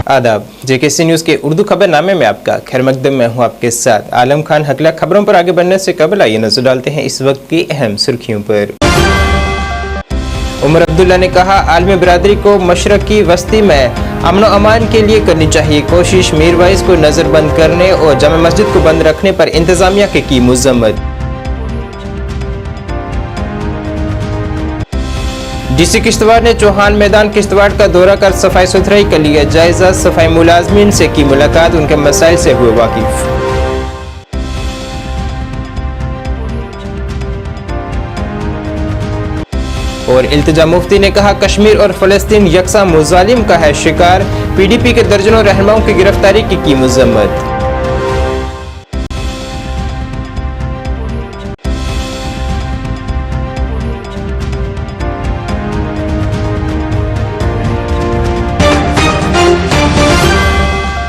आदाब, JKC news के उर्दू खबरनामे में आपका खैर मकदम। मैं हूं आपके साथ आलम खान हकला। खबरों पर आगे बढ़ने से कबल आइए नजर डालते हैं इस वक्त की अहम सुर्खियों पर। उमर अब्दुल्ला ने कहा, आलमी बिरादरी को मशरक की वस्ती में अमन व अमान के लिए करनी चाहिए कोशिश। मीरवाइज को नजरबंद करने और जामे मस्जिद को बंद रखने पर इंतजामिया की मुजम्मत। डीसी किश्तवाड़ ने चौहान मैदान किश्तवाड़ का दौरा कर सफाई सुथराई का लिया जायजा। सफाई मुलाजमीन से की मुलाकात, उनके मसाइल से हुए वाकिफ। और इल्तिजा मुफ्ती ने कहा, कश्मीर और फलस्तीन यकसा मुजालिम का है शिकार। पीडीपी के दर्जनों रहनुमाओं की गिरफ्तारी की मुजम्मत।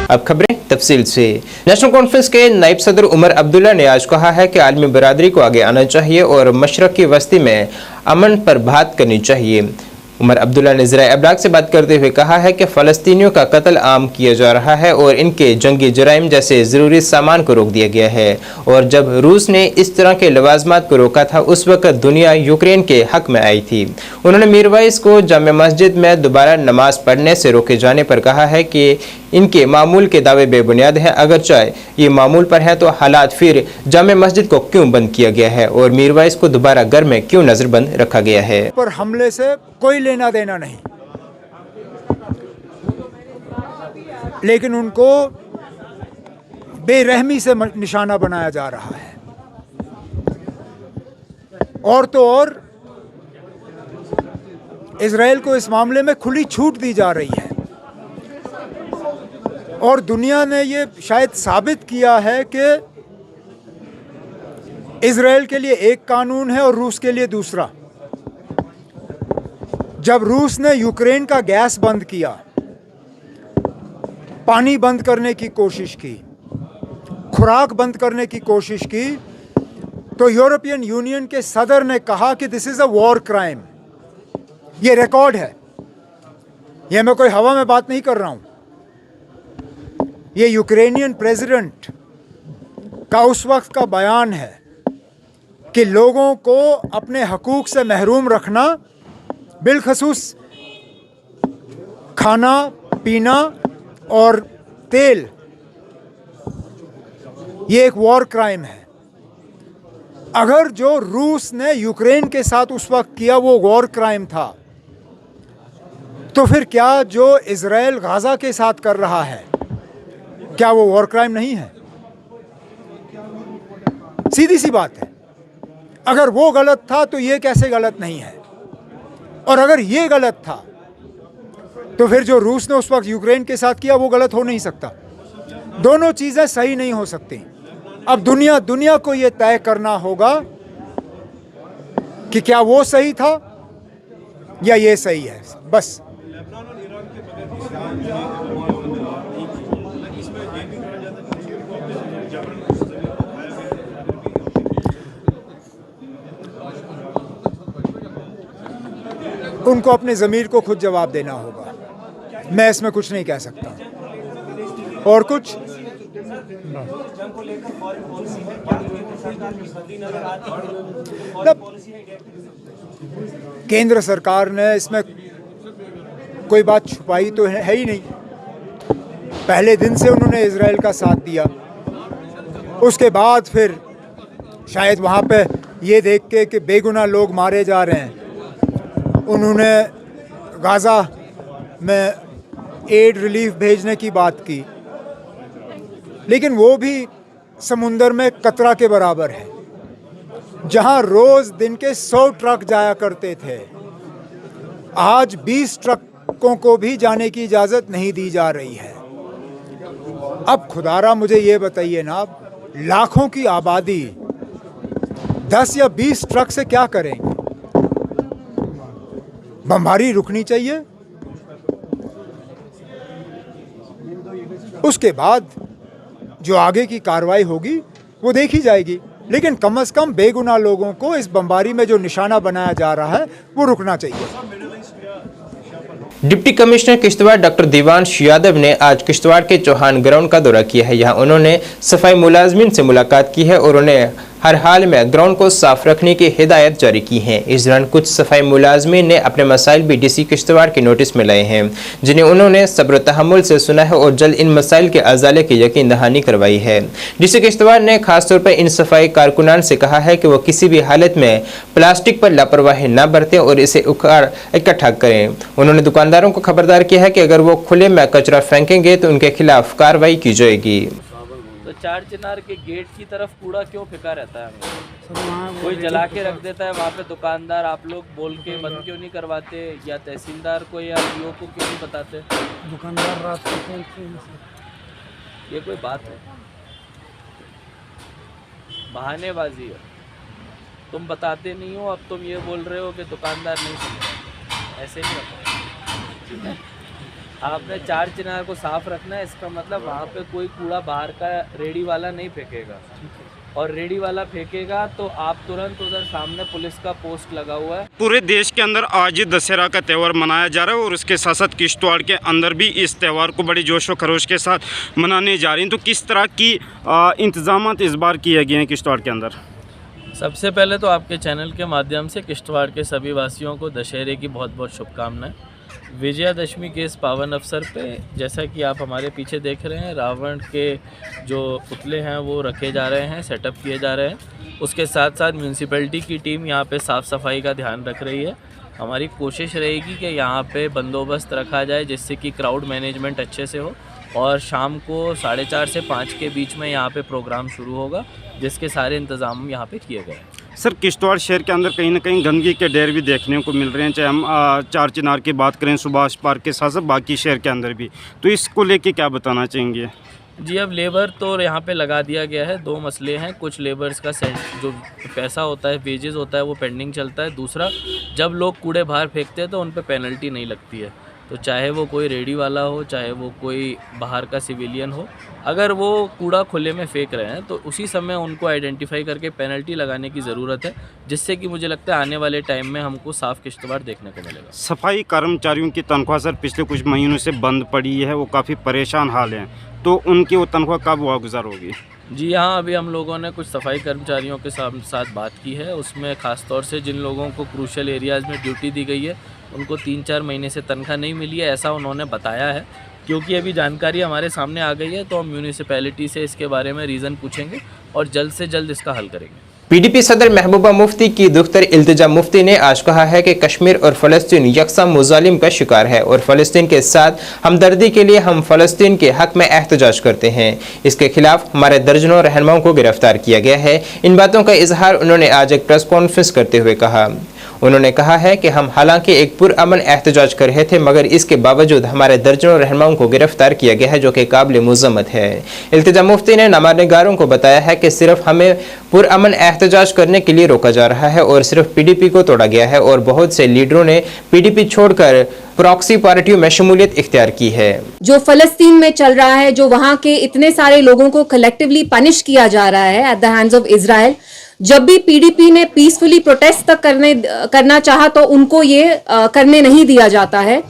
अब खबरें तफसील से। नेशनल कॉन्फ्रेंस के नायब सदर उमर अब्दुल्ला ने आज कहा है कि आलमी बिरादरी को आगे आना चाहिए और मशरक की वस्ती में अमन पर बात करनी चाहिए। उमर अब्दुल्ला ने ज़राए अबलाग से बात करते हुए कहा है कि फ़लस्तीनियों का कत्ल आम किया जा रहा है और इनके जंगी जराइम जैसे ज़रूरी सामान को रोक दिया गया है। और जब रूस ने इस तरह के लवाजमात को रोका था उस वक्त दुनिया यूक्रेन के हक में आई थी। उन्होंने मीरवाइज को जामे मस्जिद में दोबारा नमाज पढ़ने से रोके जाने पर कहा है कि इनके मामूल के दावे बेबुनियाद हैं। अगर चाहे ये मामूल पर है तो हालात फिर जामे मस्जिद को क्यों बंद किया गया है और मीरवाइज को दोबारा घर में क्यों नजरबंद रखा गया है। पर हमले से कोई लेना देना नहीं, लेकिन उनको बेरहमी से निशाना बनाया जा रहा है। और तो और इजराइल को इस मामले में खुली छूट दी जा रही है और दुनिया ने ये शायद साबित किया है कि इजराइल के लिए एक कानून है और रूस के लिए दूसरा। जब रूस ने यूक्रेन का गैस बंद किया, पानी बंद करने की कोशिश की, खुराक बंद करने की कोशिश की, तो यूरोपियन यूनियन के सदर ने कहा कि this is a war crime. ये रिकॉर्ड है, ये मैं कोई हवा में बात नहीं कर रहा हूं। ये यूक्रेनियन प्रेसिडेंट का उस वक्त का बयान है कि लोगों को अपने हकूक से महरूम रखना, बिलखसूस खाना पीना और तेल, ये एक वॉर क्राइम है। अगर जो रूस ने यूक्रेन के साथ उस वक्त किया वो वॉर क्राइम था, तो फिर क्या जो इजराइल गाजा के साथ कर रहा है, क्या वो वॉर क्राइम नहीं है? सीधी सी बात है। अगर वो गलत था तो ये कैसे गलत नहीं है? और अगर ये गलत था तो फिर जो रूस ने उस वक्त यूक्रेन के साथ किया वो गलत हो नहीं सकता। दोनों चीजें सही नहीं हो सकती। अब दुनिया को ये तय करना होगा कि क्या वो सही था या ये सही है। बस उनको अपने ज़मीर को खुद जवाब देना होगा। मैं इसमें कुछ नहीं कह सकता। और कुछ केंद्र सरकार ने इसमें कोई बात छुपाई तो है ही नहीं। पहले दिन से उन्होंने इजराइल का साथ दिया। उसके बाद फिर शायद वहाँ पे ये देख के कि बेगुनाह लोग मारे जा रहे हैं, उन्होंने गाज़ा में एड रिलीफ भेजने की बात की, लेकिन वो भी समुंदर में कतरा के बराबर है। जहां रोज़ दिन के 100 ट्रक जाया करते थे, आज 20 ट्रकों को भी जाने की इजाज़त नहीं दी जा रही है। अब खुदारा मुझे ये बताइए ना, लाखों की आबादी 10 या 20 ट्रक से क्या करेंगे? बमबारी रुकनी चाहिए। उसके बाद जो आगे की कार्रवाई होगी वो देखी जाएगी, लेकिन कम से कम बेगुनाह लोगों को इस बमबारी में जो निशाना बनाया जा रहा है वो रुकना चाहिए। Deputy commissioner Kishtwar doctor Devansh Yadav ने आज किश्तवाड़ के चौहान ग्राउंड का दौरा किया है। यहाँ उन्होंने सफाई मुलाजमीन से मुलाकात की है और उन्हें हर हाल में ग्राउंड को साफ रखने की हिदायत जारी की है। इस दौरान कुछ सफाई मुलाजमीन ने अपने मसाइल भी डीसी किश्तवाड़ के नोटिस में लाए हैं, जिन्हें उन्होंने सब्र तहम्मुल से सुना है और जल्द इन मसाइल के अजाले की यकीन दहानी करवाई है। डीसी किश्तवाड़ ने खासतौर पर इन सफाई कारकुनान से कहा है कि वो किसी भी हालत में प्लास्टिक पर लापरवाही न बरतें और इसे उखाड़ इकट्ठा करें। उन्होंने दुकानदारों को खबरदार किया है कि अगर वो खुले में कचरा फेंकेंगे तो उनके खिलाफ कार्रवाई की जाएगी। तो चार चिनार के गेट की तरफ कूड़ा क्यों फेंका रहता है? कोई जला के रख देता है वहाँ पे दुकानदार, आप लोग बोल के बंद क्यों नहीं करवाते, या तहसीलदार को या डीओ को क्यों नहीं बताते? दुकानदार रात को खोलते हैं। ये कोई बात है? बहानेबाजी है। तुम बताते नहीं हो, अब तुम ये बोल रहे हो कि दुकानदार नहीं समझ, ऐसे नहीं होता। आपने चार चिनार को साफ रखना है, इसका मतलब वहाँ पे कोई कूड़ा बाहर का रेडी वाला नहीं फेंकेगा, और रेडी वाला फेंकेगा तो आप तुरंत उधर सामने पुलिस का पोस्ट लगा हुआ है। पूरे देश के अंदर आज दशहरा का त्यौहार मनाया जा रहा है और उसके साथ साथ किश्तवाड़ के अंदर भी इस त्यौहार को बड़ी जोशो खरोश के साथ मनाने जा रही हैं। तो किस तरह की इंतजाम इस बार किए गए हैं किश्तवाड़ के अंदर? सबसे पहले तो आपके चैनल के माध्यम से किश्तवाड़ के सभी वासियों को दशहरे की बहुत बहुत शुभकामनाएं। विजयादशमी के इस पावन अवसर पे जैसा कि आप हमारे पीछे देख रहे हैं, रावण के जो पुतले हैं वो रखे जा रहे हैं, सेटअप किए जा रहे हैं। उसके साथ साथ म्यूनसिपैलिटी की टीम यहाँ पे साफ़ सफाई का ध्यान रख रही है। हमारी कोशिश रहेगी कि यहाँ पे बंदोबस्त रखा जाए जिससे कि क्राउड मैनेजमेंट अच्छे से हो, और शाम को 4:30 से 5 के बीच में यहाँ पे प्रोग्राम शुरू होगा, जिसके सारे इंतज़ाम यहाँ पे किए गए हैं। सर, किश्तवाड़ शहर के अंदर कहीं ना कहीं गंदगी के ढेर भी देखने को मिल रहे हैं, चाहे हम चार चिनार की बात करें, सुभाष पार्क के साथ साथ बाकी शहर के अंदर भी, तो इसको लेके क्या बताना चाहेंगे? जी, अब लेबर तो यहाँ पे लगा दिया गया है। दो मसले हैं, कुछ लेबर्स का जो पैसा होता है, वेजेस होता है, वो पेंडिंग चलता है। दूसरा, जब लोग कूड़े बाहर फेंकते हैं तो उन पे पेनल्टी नहीं लगती है। तो चाहे वो कोई रेडी वाला हो, चाहे वो कोई बाहर का सिविलियन हो, अगर वो कूड़ा खुले में फेंक रहे हैं तो उसी समय उनको आइडेंटिफाई करके पेनल्टी लगाने की ज़रूरत है, जिससे कि मुझे लगता है आने वाले टाइम में हमको साफ़ किश्तवाड़ देखने को मिलेगा। सफाई कर्मचारियों की तनख्वाह सर पिछले कुछ महीनों से बंद पड़ी है, वो काफ़ी परेशान हाल हैं, तो उनकी वो तनख्वाह कब वागुजार होगी? जी हाँ, अभी हम लोगों ने कुछ सफाई कर्मचारियों के साथ बात की है। उसमें ख़ास तौर से जिन लोगों को क्रूशल एरियाज़ में ड्यूटी दी गई है उनको 3-4 महीने से तनख्वाह नहीं मिली है, ऐसा उन्होंने बताया है। क्योंकि अभी जानकारी हमारे सामने आ गई है तो हम म्यूनिसिपैलिटी से इसके बारे में रीज़न पूछेंगे और जल्द से जल्द इसका हल करेंगे। पीडीपी सदर महबूबा मुफ्ती की दुख्तर इल्तिजा मुफ्ती ने आज कहा है कि कश्मीर और फ़लस्तीन यकसा मुजालिम का शिकार है और फ़लस्तीन के साथ हमदर्दी के लिए हम फ़लस्तीन के हक में एहतजाज करते हैं। इसके खिलाफ हमारे दर्जनों रहनुमाओं को गिरफ्तार किया गया है। इन बातों का इजहार उन्होंने आज एक प्रेस कॉन्फ्रेंस करते हुए कहा। उन्होंने कहा है कि हम हालांकि एक पुरअमन एहतजाज कर रहे थे, मगर इसके बावजूद हमारे दर्जनों रहनुमाओं को गिरफ्तार किया गया है, जो कि काबिल मुज़म्मत है। इल्तिजा मुफ्ती ने नमाज़गारों को बताया है कि सिर्फ हमें पुरअमन एहतजाज करने के लिए रोका जा रहा है और सिर्फ पीडीपी को तोड़ा गया है और बहुत से लीडरों ने पीडीपी छोड़कर प्रॉक्सी पार्टियों में शमूलियत इख्तियार की है। जो फलस्तीन में चल रहा है, जो वहां के इतने सारे लोगों को कलेक्टिवली पनिश किया जा रहा है at the hands of Israel, जब भी पीडीपी ने पीसफुली प्रोटेस्ट तक करना चाहा तो उनको ये करने नहीं दिया जाता है।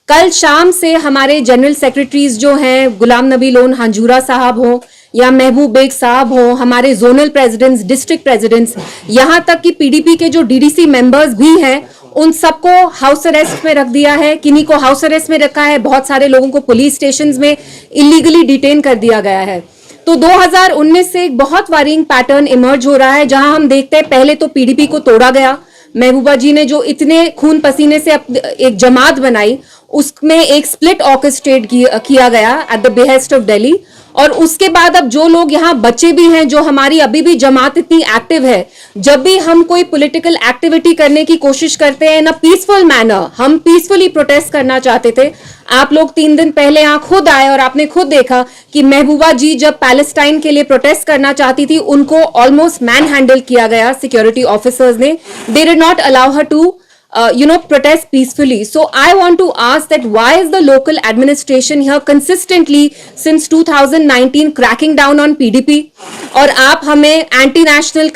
कल शाम से हमारे जनरल सेक्रेटरीज जो हैं, गुलाम नबी लोन हांजूरा साहब हो या महबूब बेग साहब हो, हमारे जोनल प्रेसिडेंट्स, डिस्ट्रिक्ट प्रेसिडेंट्स, यहाँ तक कि पीडीपी के जो डीडीसी मेंबर्स भी हैं, उन सबको हाउस अरेस्ट में रख दिया है। किन्हीं को हाउस अरेस्ट में रखा है, बहुत सारे लोगों को पुलिस स्टेशंस में इलीगली डिटेन कर दिया गया है। तो 2019 से एक बहुत वारिंग पैटर्न इमर्ज हो रहा है, जहां हम देखते हैं पहले तो पीडीपी को तोड़ा गया। महबूबा जी ने जो इतने खून पसीने से एक जमात बनाई, उसमें एक स्प्लिट ऑर्केस्ट्रेट किया गया at the behest of Delhi. और उसके बाद अब जो लोग यहाँ बचे भी हैं, जो हमारी अभी भी जमात इतनी एक्टिव है, जब भी हम कोई पॉलिटिकल एक्टिविटी करने की कोशिश करते हैं ना पीसफुल मैनर, हम पीसफुली प्रोटेस्ट करना चाहते थे। आप लोग 3 दिन पहले यहाँ खुद आए और आपने खुद देखा कि महबूबा जी जब पैलेस्टाइन के लिए प्रोटेस्ट करना चाहती थी, उनको ऑलमोस्ट मैन हैंडल किया गया सिक्योरिटी ऑफिसर्स ने। They did not allow her to protest peacefully. So I want to ask that why is the local administration here consistently since 2019 cracking down on PDP? और आप हमें anti national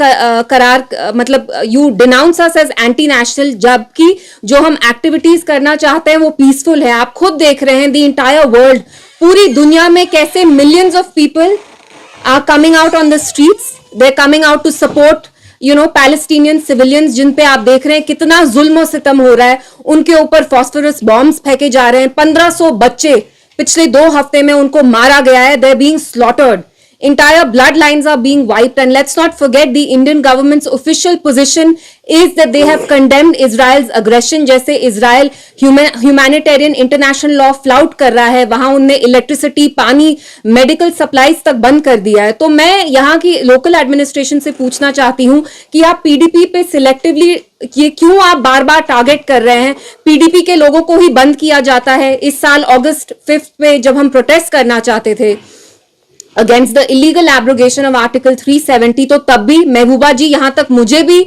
करार मतलब you denounce us as anti national, जबकि जो हम activities करना चाहते हैं वो पीसफुल है. आप खुद देख रहे हैं द इंटायर वर्ल्ड, पूरी दुनिया में कैसे millions of people are coming out on the streets. They are coming out to support Palestinian civilians जिन पे आप देख रहे हैं कितना जुल्म और सितम हो रहा है. उनके ऊपर फॉस्फोरस बॉम्ब्स फेंके जा रहे हैं. 1500 बच्चे पिछले 2 हफ्ते में उनको मारा गया है. They are being slaughtered. Entire bloodlines are being wiped, and let's not forget the Indian government's official position is that they have condemned Israel's aggression. जैसे Israel humanitarian international law flout कर रहा है, वहां उनने इलेक्ट्रिसिटी, पानी, medical supplies तक बंद कर दिया है. तो मैं यहाँ की लोकल एडमिनिस्ट्रेशन से पूछना चाहती हूँ कि आप पीडीपी पे सिलेक्टिवली ये क्यों आप बार बार टारगेट कर रहे हैं? पीडीपी के लोगों को ही बंद किया जाता है. इस साल अगस्त 5 पे जब हम प्रोटेस्ट करना चाहते थे against the illegal abrogation of article 370, तो तब भी महबूबा जी, यहां तक मुझे भी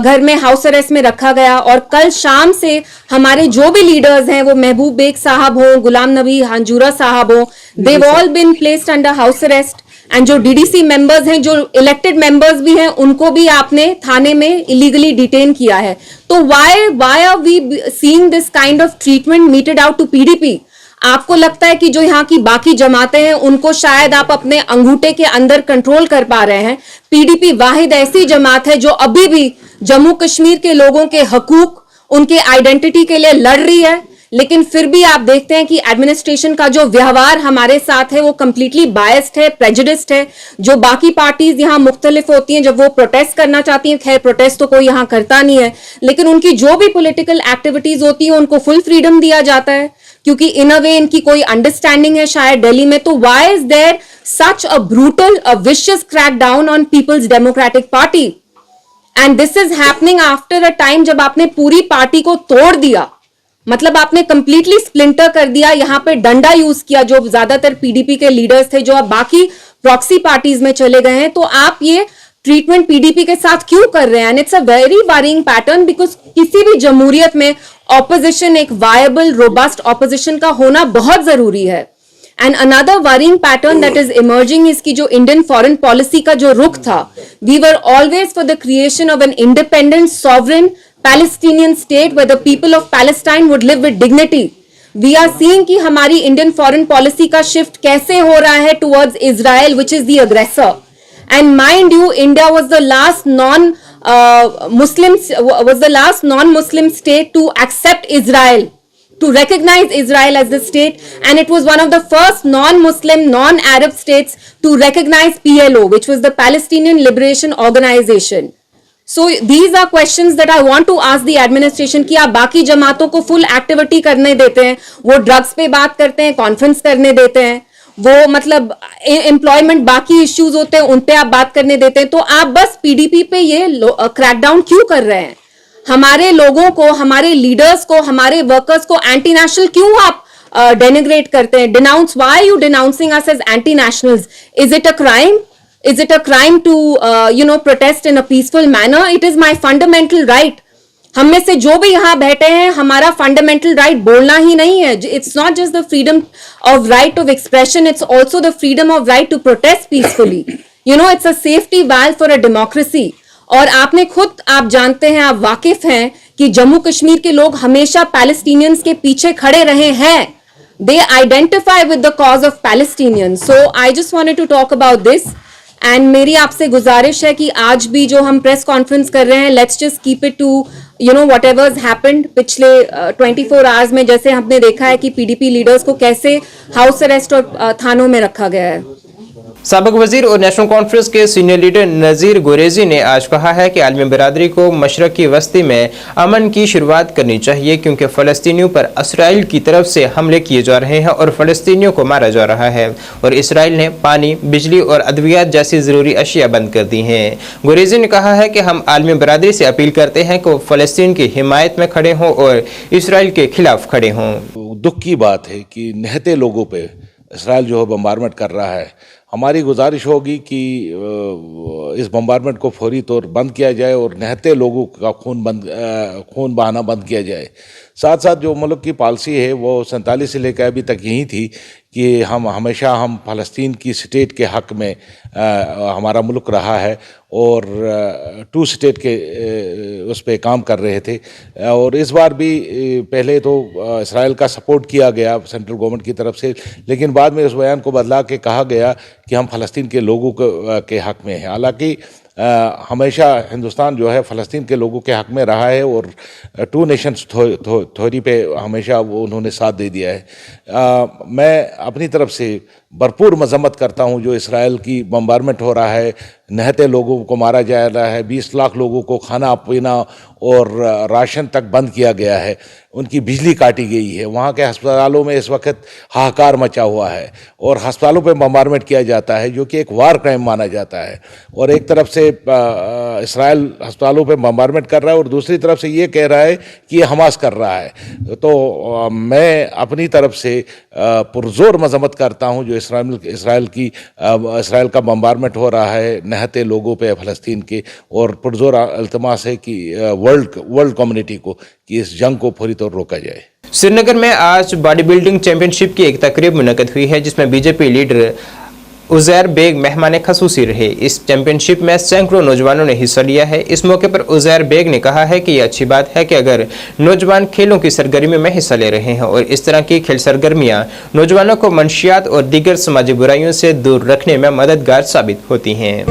घर में हाउस अरेस्ट में रखा गया. और कल शाम से हमारे जो भी लीडर्स हैं, वो महबूब बेग साहब हो, गुलाम नबी हंजूरा साहब हो, they've all been placed under house arrest. And जो डीडीसी मेंबर्स हैं, जो इलेक्टेड मेंबर्स भी हैं, उनको भी आपने थाने में इलीगली डिटेन किया है. तो why are we seeing this kind of treatment meted out to PDP? आपको लगता है कि जो यहाँ की बाकी जमातें हैं उनको शायद आप अपने अंगूठे के अंदर कंट्रोल कर पा रहे हैं. पीडीपी वाहिद ऐसी जमात है जो अभी भी जम्मू कश्मीर के लोगों के हकूक, उनके आइडेंटिटी के लिए लड़ रही है. लेकिन फिर भी आप देखते हैं कि एडमिनिस्ट्रेशन का जो व्यवहार हमारे साथ है वो कंप्लीटली बायस्ड है, प्रेजुडिस्ड है. जो बाकी पार्टीज यहाँ मुख्तलिफ होती हैं, जब वो प्रोटेस्ट करना चाहती हैं, खैर प्रोटेस्ट तो कोई यहाँ करता नहीं है, लेकिन उनकी जो भी पॉलिटिकल एक्टिविटीज होती है उनको फुल फ्रीडम दिया जाता है, क्योंकि इन अ वे इनकी कोई अंडरस्टैंडिंग है शायद दिल्ली में. तो why is there such a brutal, a vicious crackdown on Peoples Democratic Party? And this is happening after a time जब आपने पूरी पार्टी को तोड़ दिया, मतलब आपने कंप्लीटली स्प्लिंटर कर दिया. यहां पे डंडा यूज किया, जो ज्यादातर पीडीपी के लीडर्स थे जो अब बाकी प्रॉक्सी पार्टीज में चले गए हैं. तो आप ये ट्रीटमेंट पीडीपी के साथ क्यों कर रहे हैं? And it's a very worrying pattern, because किसी भी जमहूरियत में ऑपोजिशन, एक वायबल रोबस्ट ऑपोजिशन का होना बहुत जरूरी है. And another worrying pattern that is emerging is की जो इंडियन फॉरेन पॉलिसी का जो रुख था, we were always for the creation of an independent sovereign Palestinian state where the people of Palestine would live with dignity. We are seeing कि हमारी Indian foreign policy का shift कैसे हो रहा है towards Israel, which is the aggressor. And mind you, India was the last non-Muslim state to accept Israel, to recognize Israel as the state, and it was one of the first non-Muslim, non-Arab states to recognize PLO, which was the Palestinian Liberation Organization. So these are questions that I want to ask the administration कि आप बाकी जमातों को full activity करने देते हैं, वो drugs पे बात करते हैं, कॉन्फ्रेंस करने देते हैं, वो मतलब एम्प्लॉयमेंट बाकी इश्यूज होते हैं उन पे आप बात करने देते हैं. तो आप बस पीडीपी पे ये क्रैकडाउन क्यों कर रहे हैं? हमारे लोगों को, हमारे लीडर्स को, हमारे वर्कर्स को एंटी नेशनल क्यों आप डेनिग्रेट करते हैं? Denounce, why are you denouncing us as anti nationals? Is it a crime? Is it a crime to protest in a peaceful manner? It is my fundamental right. हम में से जो भी यहाँ बैठे हैं, हमारा फंडामेंटल राइट बोलना ही नहीं है. It's not just the freedom of right of expression, it's also the freedom of right to protest peacefully. It's a safety valve for a democracy. और आपने खुद, आप जानते हैं, आप वाकिफ हैं कि जम्मू कश्मीर के लोग हमेशा पैलेस्टीनियंस के पीछे खड़े रहे हैं. They identify with the cause of Palestinians. So I just wanted to talk about this. And मेरी आपसे गुजारिश है कि आज भी जो हम प्रेस कॉन्फ्रेंस कर रहे हैं, let's just keep it to whatever's happened पिछले 24 आवर्स में. जैसे हमने देखा है कि पीडीपी लीडर्स को कैसे हाउस अरेस्ट और थानों में रखा गया है. साबिक वजीर और नेशनल कॉन्फ्रेंस के सीनियर लीडर नज़ीर गुरेजी ने आज कहा है कि आलमी बिरादरी को मशरकी वस्ती में अमन की शुरुआत करनी चाहिए, क्योंकि फ़लस्तीनियों पर इसराइल की तरफ से हमले किए जा रहे हैं और फ़लस्तीनियों को मारा जा रहा है, और इसराइल ने पानी, बिजली और अद्वियात जैसी ज़रूरी अशिया बंद कर दी हैं. गुरेजी ने कहा है कि हम आलमी बिरादरी से अपील करते हैं कि वो फ़लस्तीन की हिमायत में खड़े हों और इसराइल के खिलाफ खड़े हों. दुख की बात है कि निहत्ते लोगों पे इसराइल जो है बम्बारमेंट कर रहा है, हमारी गुजारिश होगी कि इस बम्बारमेंट को फौरी तौर बंद किया जाए और निहत्थे लोगों का खून बहाना बंद किया जाए। साथ साथ जो मुल्क की पॉलिसी है वो 47 से लेकर अभी तक यही थी कि हम हमेशा फ़लस्तीन की स्टेट के हक़ में हमारा मुल्क रहा है और 2 स्टेट के उस पर काम कर रहे थे। और इस बार भी पहले तो इसराइल का सपोर्ट किया गया सेंट्रल गवर्नमेंट की तरफ से, लेकिन बाद में उस बयान को बदला के कहा गया कि हम फ़लस्तीन के लोगों के हक़ में हैं। हालांकि हमेशा हिंदुस्तान जो है फ़लस्तीन के लोगों के हक़ में रहा है और 2 नेशंस थ्योरी पे हमेशा वो उन्होंने साथ दे दिया है। मैं अपनी तरफ से भरपूर मजम्मत करता हूँ जो इसराइल की बम्बारमेंट हो रहा है, निहत्थे लोगों को मारा जा रहा है, 20 लाख लोगों को खाना पीना और राशन तक बंद किया गया है, उनकी बिजली काटी गई है, वहाँ के अस्पतालों में इस वक्त हाहाकार मचा हुआ है और अस्पतालों पे बम्बारमेंट किया जाता है जो कि एक वार क्राइम माना जाता है। और एक तरफ से इसराइल अस्पतालों पे बम्बारमेंट कर रहा है और दूसरी तरफ से ये कह रहा है कि ये हमास कर रहा है। तो मैं अपनी तरफ से पुरजोर मजम्मत करता हूँ जो इसराइल का बम्बारमेंट हो रहा है निहत्थे लोगों पे फ़लस्तीन के, और पुरजोर इल्तमास है कि वर्ल्ड कम्युनिटी को कि इस जंग को पूरी तौर रोका जाए। श्रीनगर में आज बॉडी बिल्डिंग चैंपियनशिप की एक तकरीब मुनक़द हुई है जिसमें बीजेपी लीडर उज़ैर बेग मेहमान खसूसी रहे। इस चैंपियनशिप में सैकड़ों नौजवानों ने हिस्सा लिया है। इस मौके पर उज़ैर बेग ने कहा है कि यह अच्छी बात है कि अगर नौजवान खेलों की सरगर्मी में हिस्सा ले रहे हैं और इस तरह की खेल सरगर्मियां नौजवानों को मंशियात और दीगर समाजी बुराइयों से दूर रखने में मददगार साबित होती हैं।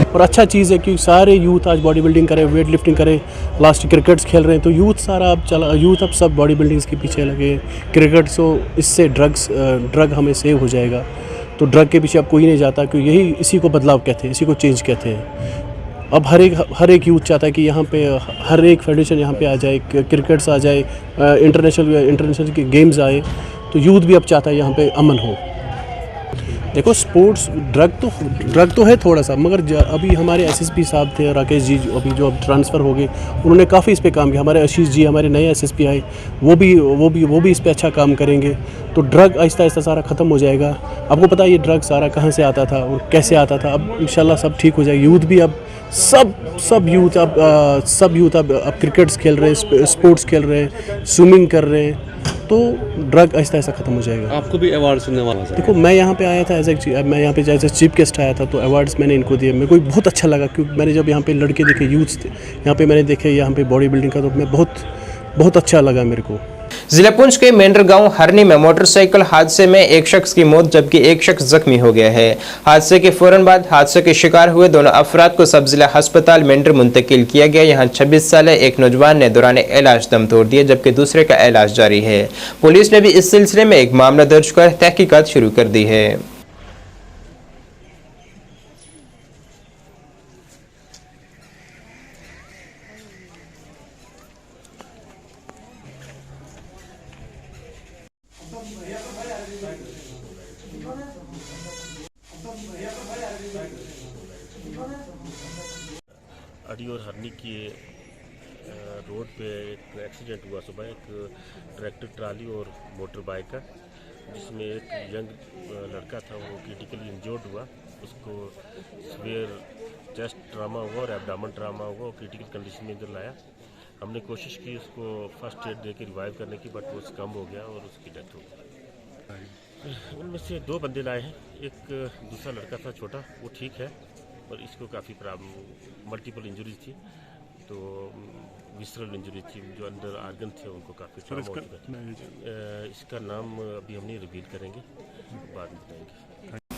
और अच्छा चीज़ है कि सारे यूथ आज बॉडी बिल्डिंग करें, वेट लिफ्टिंग करें, लास्ट क्रिकेट्स खेल रहे हैं, तो यूथ अब सब बॉडी बिल्डिंग्स के पीछे लगे। क्रिकेट तो इससे ड्रग हमें सेव हो जाएगा, तो ड्रग के पीछे अब कोई नहीं जाता, क्योंकि इसी को बदलाव कहते हैं, इसी को चेंज कहते हैं। अब हर एक यूथ चाहता है कि यहाँ पे हर एक फेडरेशन यहाँ पे आ जाए, क्रिकेट्स आ जाए, इंटरनेशनल के गेम्स आए, तो यूथ भी अब चाहता है यहाँ पे अमन हो। देखो स्पोर्ट्स ड्रग तो है थोड़ा सा, मगर अभी हमारे एसएसपी साहब थे राकेश जी, अभी जो अब ट्रांसफ़र हो गए, उन्होंने काफ़ी इस पे काम किया। हमारे आशीष जी हमारे नए एसएसपी आए, वो भी इस पे अच्छा काम करेंगे, तो ड्रग आहिस्ता आहिस्ता सारा ख़त्म हो जाएगा। आपको पता है ये ड्रग सारा कहाँ से आता था और कैसे आता था, अब इंशाल्लाह सब ठीक हो जाएगा। यूथ भी अब सब यूथ अब क्रिकेट्स खेल रहे हैं, स्पोर्ट्स खेल रहे हैं, स्विमिंग कर रहे हैं, तो ड्रग आहिस्ता आहिस्ता ख़त्म हो जाएगा। आपको भी अवार्ड सुनने वाला था? देखो मैं यहाँ पे आया था मैं यहाँ पे जैसे चीफ गेस्ट आया था, तो अवार्ड्स मैंने इनको दिए। मेरे को बहुत अच्छा लगा, क्योंकि मैंने जब यहाँ पे लड़के देखे, यूथ थे यहाँ पे, मैंने देखे यहाँ पे बॉडी बिल्डिंग का, तो मैं बहुत अच्छा लगा मेरे को। जिला पुंछ के मेंढर गांव हरनी में मोटरसाइकिल हादसे में एक शख्स की मौत जबकि एक शख्स जख्मी हो गया है। हादसे के फौरन बाद हादसे के शिकार हुए दोनों अफराद को सब जिला अस्पताल मेंढर मुंतकिल किया गया। यहां 26 साल एक नौजवान ने दौरान इलाज दम तोड़ दिया जबकि दूसरे का इलाज जारी है। पुलिस ने भी इस सिलसिले में एक मामला दर्ज कर तहकीकात शुरू कर दी है। अड़ी और हरनी की रोड पे एक एक्सीडेंट हुआ सुबह, एक ट्रैक्टर ट्राली और मोटर बाइक का, जिसमें एक यंग लड़का था वो क्रिटिकली इंजर्ड हुआ। उसको सीवियर चेस्ट ट्रामा हुआ और एब्डामन ट्रामा हुआ और क्रिटिकल कंडीशन में इधर लाया। हमने कोशिश की उसको फर्स्ट एड दे के रिवाइव करने की, बट वो कम हो गया और उसकी डेथ हो गई। उनमें से 2 बंदे लाए हैं, एक दूसरा लड़का था छोटा, वो ठीक है, और इसको काफ़ी प्रॉब्लम मल्टीपल इंजरीज थी, तो विसरल इंजरी थी, जो अंदर आर्गन थे उनको काफ़ी ट्रॉमा हो चुका। इसका नाम अभी हम नहीं रिवील करेंगे, बाद में बताएंगे।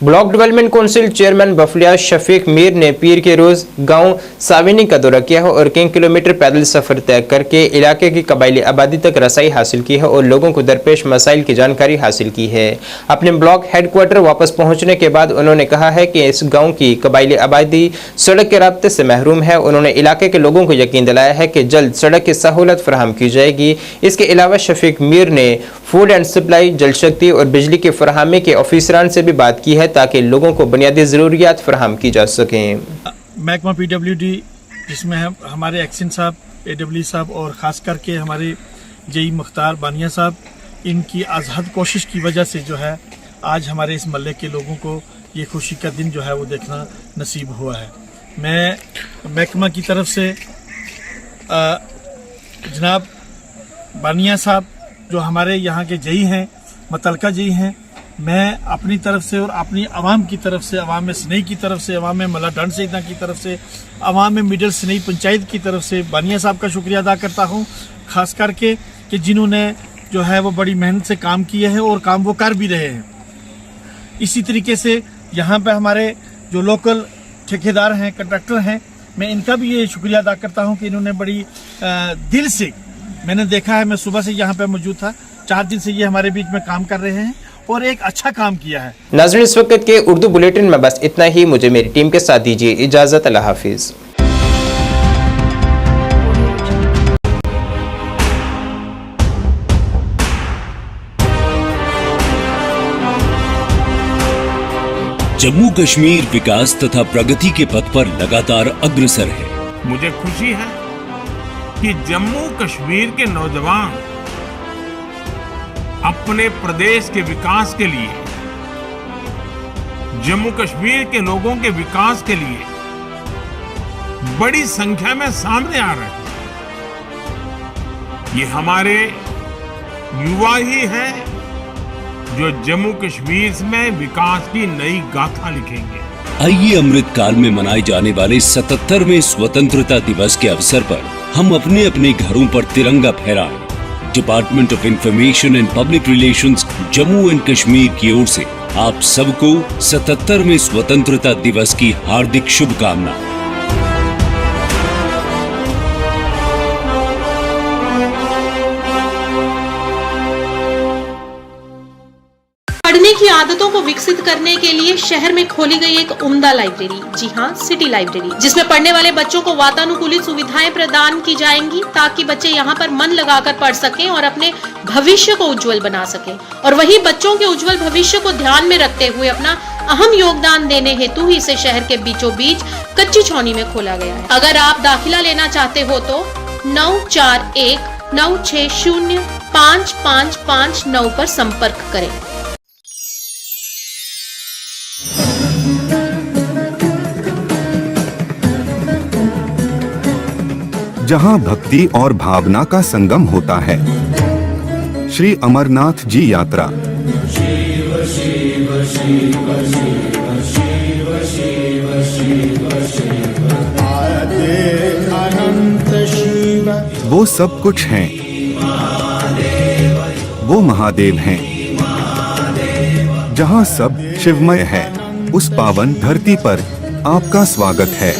Block development council chairman Buffliaz Shafiq Mir ने पीर के रोज गांव साविनी का दौरा किया है और कई किलोमीटर पैदल सफर तय करके इलाके की कबायली आबादी तक रसाई हासिल की है और लोगों को दरपेश मसाइल की जानकारी हासिल की है। अपने ब्लॉक हेडक्वार्टर वापस पहुंचने के बाद उन्होंने कहा है कि इस गाँव की कबायली आबादी सड़क के राब्ते से महरूम है। उन्होंने इलाके के लोगों को यकीन दिलाया है कि जल्द सड़क की सहूलत फराहम की जाएगी। इसके अलावा शफीक मीर ने फूड एंड सप्लाई, जल शक्ति और बिजली की फराहमी के ऑफिसरान से भी बात की है ताकि लोगों को बुनियादी ज़रूरियात फराहम की जा सकें। महकमा PWD जिसमें हमारे एक्शन साहब, AW साहब और ख़ास करके हमारे JE मुख्तार बानिया साहब, इनकी आज़ाद कोशिश की वजह से जो है आज हमारे इस महल्ले के लोगों को ये खुशी का दिन जो है वो देखना नसीब हुआ है। मैं महकमा की तरफ से जनाब बानिया साहब जो हमारे यहाँ के जई हैं, मतलका जई हैं, मैं अपनी तरफ से और अपनी आवाम की तरफ से, आवाम में स्नेही की तरफ से, आवाम में मला डंड सईदा की तरफ से, आवाम में मिडल स्नेही पंचायत की तरफ से बानिया साहब का शुक्रिया अदा करता हूँ, खास करके कि जिन्होंने जो है वो बड़ी मेहनत से काम किए हैं और काम वो कर भी रहे हैं। इसी तरीके से यहाँ पे हमारे जो लोकल ठेकेदार हैं, कंट्रैक्टर हैं, मैं इनका भी ये शुक्रिया अदा करता हूँ कि इन्होंने बड़ी दिल से, मैंने देखा है, मैं सुबह से यहाँ पे मौजूद था, 4 दिन से ये हमारे बीच में काम कर रहे हैं और एक अच्छा काम किया है। नाज़रीन, इस वक्त के उर्दू बुलेटिन में बस इतना ही। मुझे मेरी टीम के साथ दीजिए इजाजत। अल्लाह हाफिज। जम्मू कश्मीर विकास तथा प्रगति के पथ पर लगातार अग्रसर है। मुझे खुशी है कि जम्मू कश्मीर के नौजवान अपने प्रदेश के विकास के लिए, जम्मू कश्मीर के लोगों के विकास के लिए बड़ी संख्या में सामने आ रहे हैं। ये हमारे युवा ही हैं जो जम्मू कश्मीर में विकास की नई गाथा लिखेंगे। आइए अमृत काल में मनाए जाने वाले 77वें स्वतंत्रता दिवस के अवसर पर हम अपने अपने घरों पर तिरंगा फहराएं। Department of information and public relations Jammu and Kashmir की ओर से आप सबको 77वें स्वतंत्रता दिवस की हार्दिक शुभकामनाएं। पढ़ने की आदतों को विकसित करने के लिए शहर में खोली गई एक उम्दा लाइब्रेरी, जी हाँ, सिटी लाइब्रेरी, जिसमें पढ़ने वाले बच्चों को वातानुकूलित सुविधाएं प्रदान की जाएंगी ताकि बच्चे यहाँ पर मन लगाकर पढ़ सकें और अपने भविष्य को उज्जवल बना सकें। और वहीं बच्चों के उज्जवल भविष्य को ध्यान में रखते हुए अपना अहम योगदान देने हेतु ही इसे शहर के बीचों बीच कच्ची छौनी में खोला गया है। अगर आप दाखिला लेना चाहते हो तो 9419605559 पर संपर्क करें। जहां भक्ति और भावना का संगम होता है, श्री अमरनाथ जी यात्रा। शिव शिव शिव शिव शिव शिव शिव शिव अनंत शिव। वो सब कुछ हैं, वो महादेव हैं। जहां सब शिवमय है, उस पावन धरती पर आपका स्वागत है।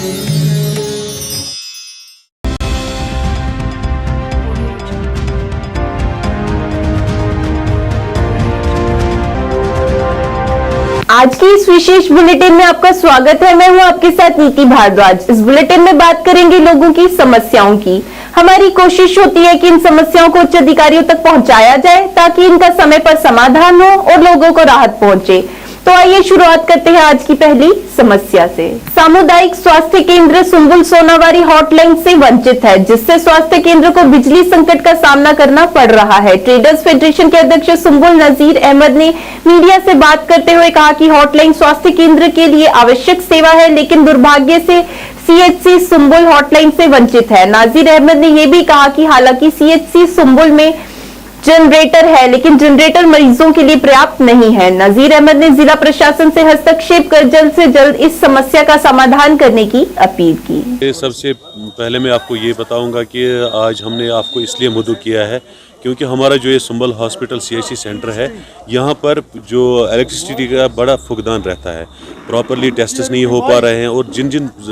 आज की इस विशेष बुलेटिन में आपका स्वागत है। मैं हूं आपके साथ नीति भारद्वाज। इस बुलेटिन में बात करेंगे लोगों की समस्याओं की। हमारी कोशिश होती है कि इन समस्याओं को उच्च अधिकारियों तक पहुंचाया जाए ताकि इनका समय पर समाधान हो और लोगों को राहत पहुंचे। तो आइए शुरुआत करते हैं आज की पहली समस्या से। सामुदायिक स्वास्थ्य केंद्र सुंबुल सोनावारी हॉटलाइन से वंचित है, जिससे स्वास्थ्य केंद्र को बिजली संकट का सामना करना पड़ रहा है। ट्रेडर्स फेडरेशन के अध्यक्ष सुंबुल नजीर अहमद ने मीडिया से बात करते हुए कहा कि हॉटलाइन स्वास्थ्य केंद्र के लिए आवश्यक सेवा है, लेकिन दुर्भाग्य से सीएचसी सुंबुल हॉटलाइन से वंचित है। नाजीर अहमद ने यह भी कहा कि हालांकि सीएचसी सुंबुल में जनरेटर है, लेकिन जनरेटर मरीजों के लिए पर्याप्त नहीं है। नजीर अहमद ने जिला प्रशासन से हस्तक्षेप कर जल्द से जल्द इस समस्या का समाधान करने की अपील की। सबसे पहले मैं आपको ये बताऊंगा कि आज हमने आपको इसलिए मदऊ किया है क्योंकि हमारा जो ये सुंबल हॉस्पिटल सीएचसी सेंटर है, यहाँ पर जो इलेक्ट्रिसिटी का बड़ा फुकदान रहता है, प्रॉपरली टेस्ट्स नहीं हो पा रहे हैं और जिन जिन